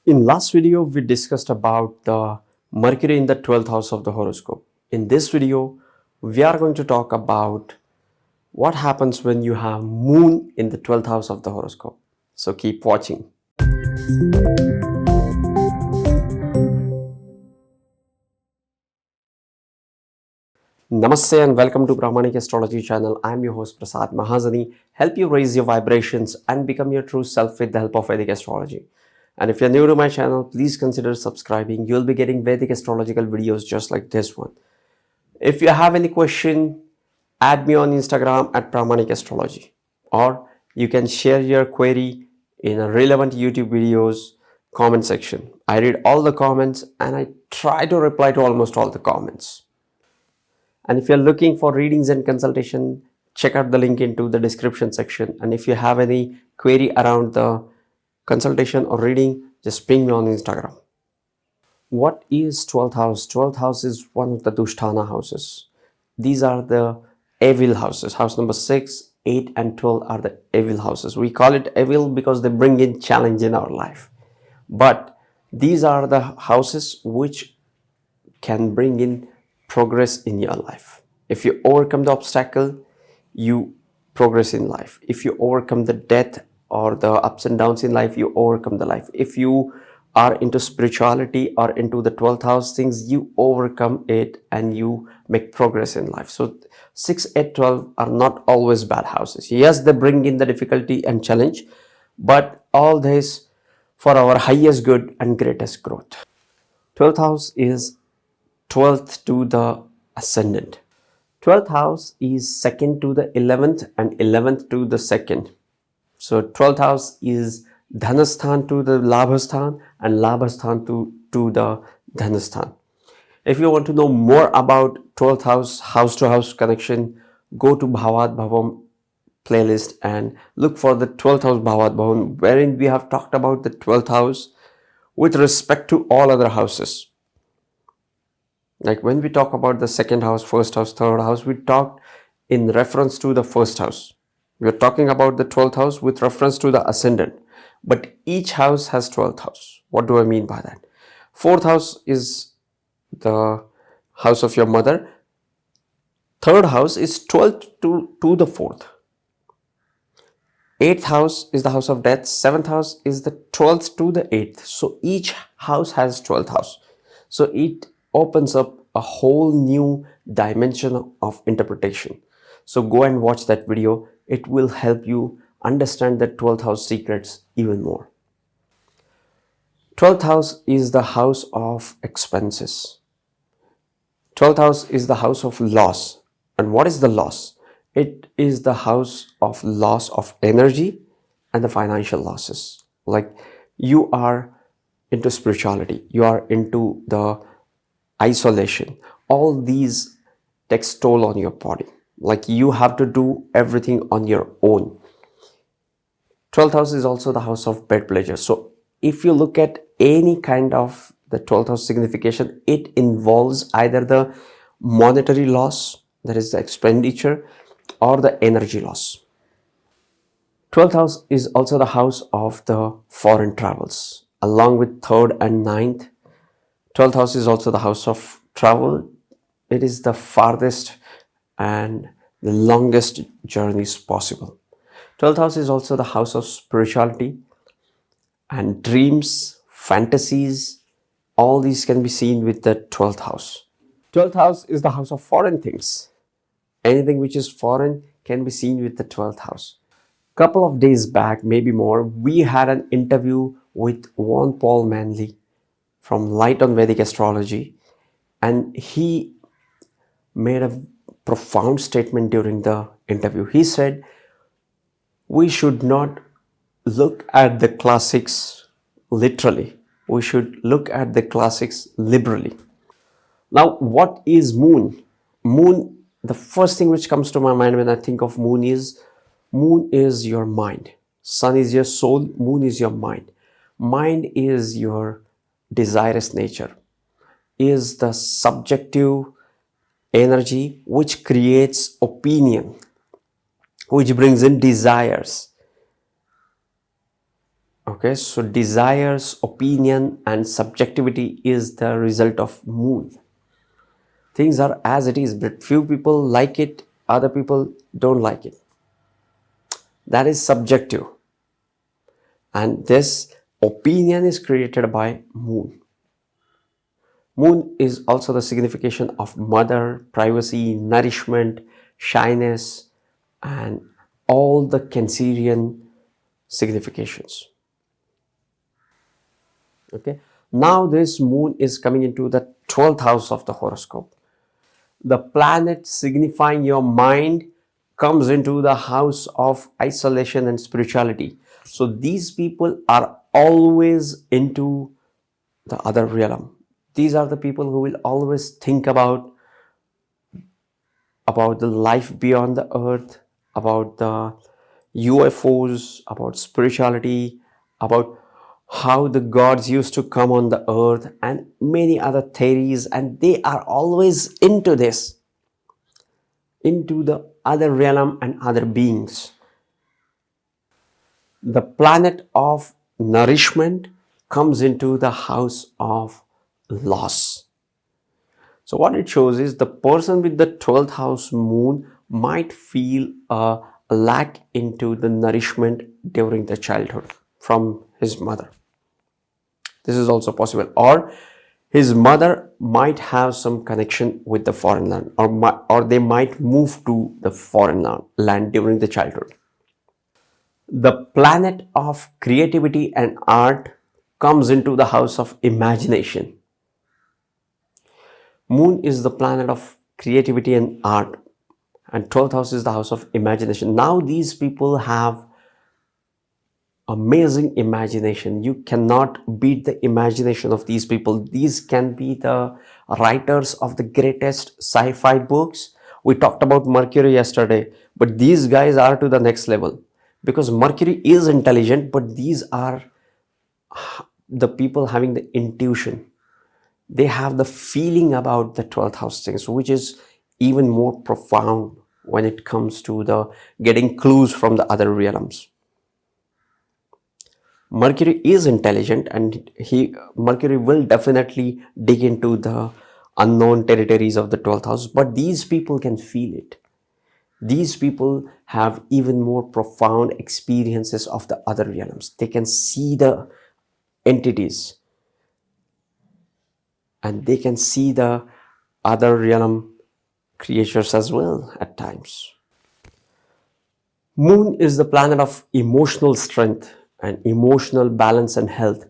In last video, we discussed about the Mercury in the 12th house of the horoscope. In this video, we are going to talk about what happens when you have Moon in the 12th house of the horoscope. So keep watching. Namaste and welcome to Pramanik Astrology channel. I am your host Prasad Mahazani. Help you raise your vibrations and become your true self with the help of Vedic Astrology. And if you're new to my channel, please consider subscribing. You'll be getting Vedic astrological videos just like this one. If you have any question, add me on Instagram at Pramanik Astrology, or you can share your query in a relevant YouTube videos comment section. I read all the comments and I try to reply to almost all the comments. And if you're looking for readings and consultation, check out the link into the description section. And if you have any query around the consultation or reading, just ping me on Instagram. What is 12th house? 12th house is one of the Dushtana houses. These are the evil houses. House number 6, 8 and 12 are the evil houses. We call it evil because they bring in challenge in our life. But these are the houses which can bring in progress in your life. If you overcome the obstacle, you progress in life. If you overcome the death or the ups and downs in life, you overcome the life. If you are into spirituality or into the 12th house things, you overcome it and you make progress in life. So 6, 8, 12 are not always bad houses. Yes, they bring in the difficulty and challenge, but all this for our highest good and greatest growth. 12th house is 12th to the ascendant. 12th house is second to the 11th and 11th to the second. So 12th house is Dhanasthan to the Labhasthan and Labhasthan to the Dhanasthan. If you want to know more about 12th house to house connection, go to Bhavat Bhavam playlist and look for the 12th house Bhavat Bhavam, wherein we have talked about the 12th house with respect to all other houses. Like when we talk about the second house, first house, third house, we talked in reference to the first house. We are talking about the 12th house with reference to the ascendant. But each house has 12th house. What do I mean by that? 4th house is the house of your mother. 3rd house is 12th to the 4th. 8th house is the house of death. 7th house is the 12th to the 8th. So each house has 12th house. So it opens up a whole new dimension of interpretation. So go and watch that video. It will help you understand the 12th house secrets even more. 12th house is the house of expenses. 12th house is the house of loss. And what is the loss? It is the house of loss of energy and the financial losses. Like you are into spirituality, you are into the isolation. All these takes toll on your body. Like you have to do everything on your own. 12th house is also the house of bed pleasure. So if you look at any kind of the 12th house signification, it involves either the monetary loss, that is the expenditure, or the energy loss. 12th house is also the house of the foreign travels, along with 3rd and 9th. 12th house is also the house of travel. It is the farthest and the longest journeys possible. 12th house is also the house of spirituality and dreams, fantasies. All these can be seen with the 12th house. 12th house is the house of foreign things. Anything which is foreign can be seen with the 12th house. Couple of days back, maybe more, we had an interview with Juan Paul Manley from Light on Vedic Astrology, and he made a profound statement during the interview. He said, we should not look at the classics literally. We should look at the classics liberally. Now, what is moon? Moon, the first thing which comes to my mind when I think of moon is your mind. Sun is your soul, moon is your mind. Mind is your desirous nature, is the subjective energy which creates opinion, which brings in desires. Okay, so desires, opinion, and subjectivity is the result of moon. Things are as it is, but few people like it, other people don't like it. That is subjective. And this opinion is created by moon. Moon is also the signification of mother, privacy, nourishment, shyness, and all the Cancerian significations. Okay. Now this moon is coming into the 12th house of the horoscope. The planet signifying your mind comes into the house of isolation and spirituality. So these people are always into the other realm. These are the people who will always think about the life beyond the earth, about the UFOs, about spirituality, about how the gods used to come on the earth, and many other theories. And they are always into this, into the other realm and other beings. The planet of nourishment comes into the house of loss. So what it shows is the person with the 12th house moon might feel a lack into the nourishment during the childhood from his mother. This is also possible. Or his mother might have some connection with the foreign land, or they might move to the foreign land during the childhood. The planet of creativity and art comes into the house of imagination. Moon is the planet of creativity and art, and 12th house is the house of imagination. Now these people have amazing imagination. You cannot beat the imagination of these people. These can be the writers of the greatest sci-fi books. We talked about Mercury yesterday, but these guys are to the next level, because Mercury is intelligent, but these are the people having the intuition. They have the feeling about the 12th house things, which is even more profound when it comes to the getting clues from the other realms. Mercury is intelligent, and Mercury will definitely dig into the unknown territories of the 12th house, but these people can feel it. These people have even more profound experiences of the other realms. They can see the entities, and they can see the other realm creatures as well at times. Moon is the planet of emotional strength and emotional balance and health.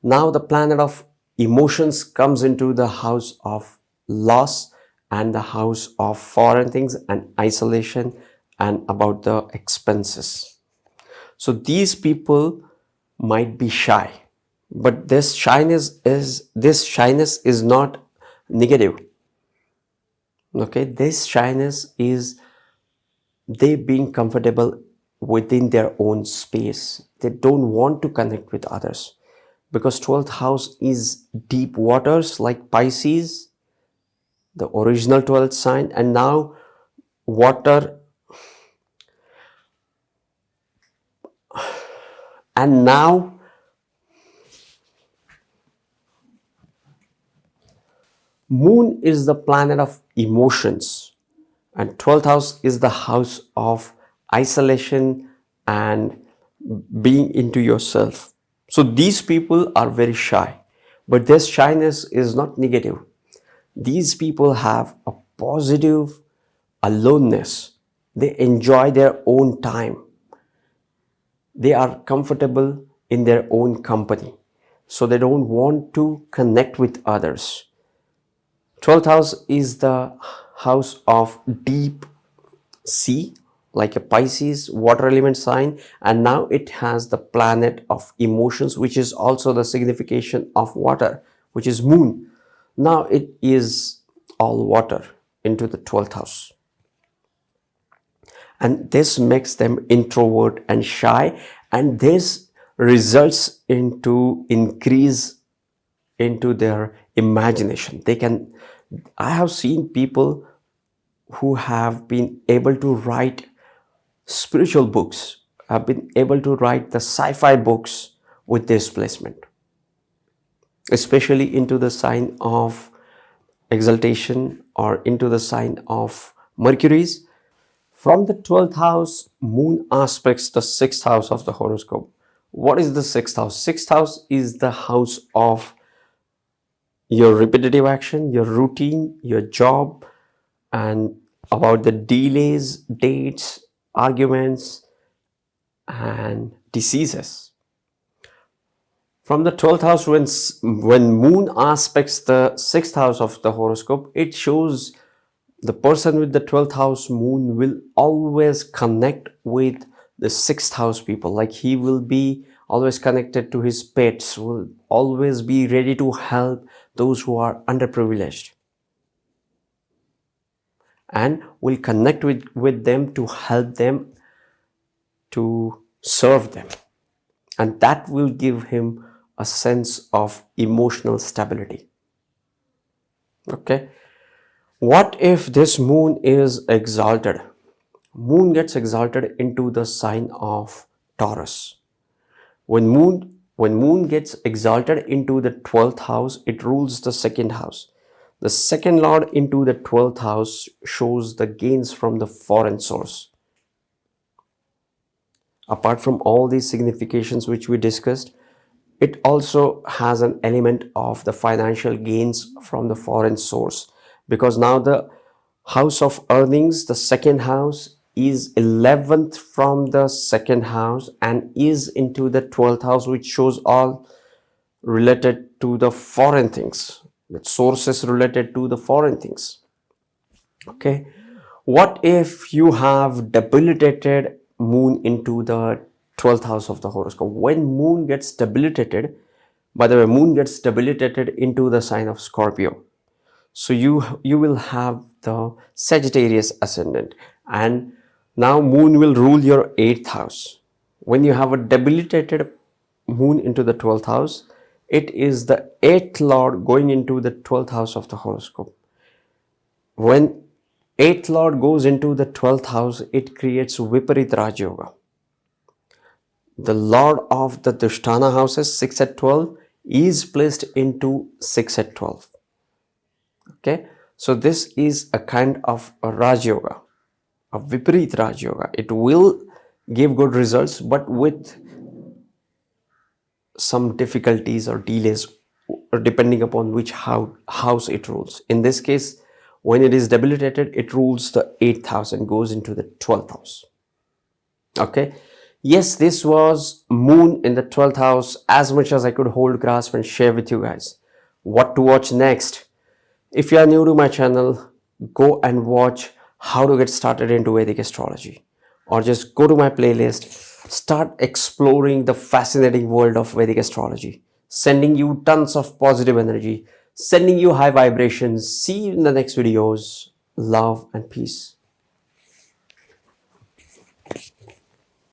Now the planet of emotions comes into the house of loss and the house of foreign things and isolation and about the expenses. So these people might be shy, but this shyness is not negative. Okay, this shyness is they being comfortable within their own space. They don't want to connect with others, because 12th house is deep waters like Pisces, the original 12th sign, and now water, and now moon is the planet of emotions, and 12th house is the house of isolation and being into yourself. So these people are very shy, but this shyness is not negative. These people have a positive aloneness. They enjoy their own time. They are comfortable in their own company, so they don't want to connect with others. 12th house is the house of deep sea, like a Pisces water element sign, and now it has the planet of emotions, which is also the signification of water, which is moon. Now it is all water into the 12th house, and this makes them introvert and shy, and this results into increase into their imagination. I have seen people who have been able to write spiritual books, have been able to write the sci-fi books with this placement, especially into the sign of exaltation or into the sign of Mercury's. From the 12th house, moon aspects the 6th house of the horoscope. What is the 6th house? 6th house is the house of your repetitive action, your routine, your job, and about the delays, dates, arguments, and diseases. From the 12th house, when moon aspects the 6th house of the horoscope, it shows the person with the 12th house moon will always connect with the 6th house people. Like he will be always connected to his pets, will always be ready to help those who are underprivileged, and will connect with them to help them, to serve them. And that will give him a sense of emotional stability. Okay. What if this moon is exalted? Moon gets exalted into the sign of Taurus. When moon gets exalted into the 12th house, it rules the 2nd house. The 2nd lord into the 12th house shows the gains from the foreign source. Apart from all these significations which we discussed, it also has an element of the financial gains from the foreign source, because now the house of earnings, the 2nd house, is 11th from the 2nd house and is into the 12th house, which shows all related to the foreign things, with sources related to the foreign things. Okay. What if you have debilitated moon into the 12th house of the horoscope? When moon gets debilitated, by the way, moon gets debilitated into the sign of Scorpio. So you will have the Sagittarius ascendant, and now moon will rule your 8th house. When you have a debilitated moon into the 12th house, it is the 8th lord going into the 12th house of the horoscope. When 8th lord goes into the 12th house, it creates Viparit Raj Yoga. The lord of the Dushtana houses, 6 at 12, is placed into 6 at 12. Okay, so this is a kind of a Raj Yoga, a Viparit Raj Yoga. It will give good results, but with some difficulties or delays, depending upon which house it rules. In this case, when it is debilitated, it rules the 8th house and goes into the 12th house. Okay. Yes, this was moon in the 12th house, as much as I could hold, grasp, and share with you guys. What to watch next? If you are new to my channel, go and watch how to get started into Vedic astrology, or just go to my playlist, start exploring the fascinating world of Vedic astrology, sending you tons of positive energy, sending you high vibrations. See you in the next videos. Love and peace.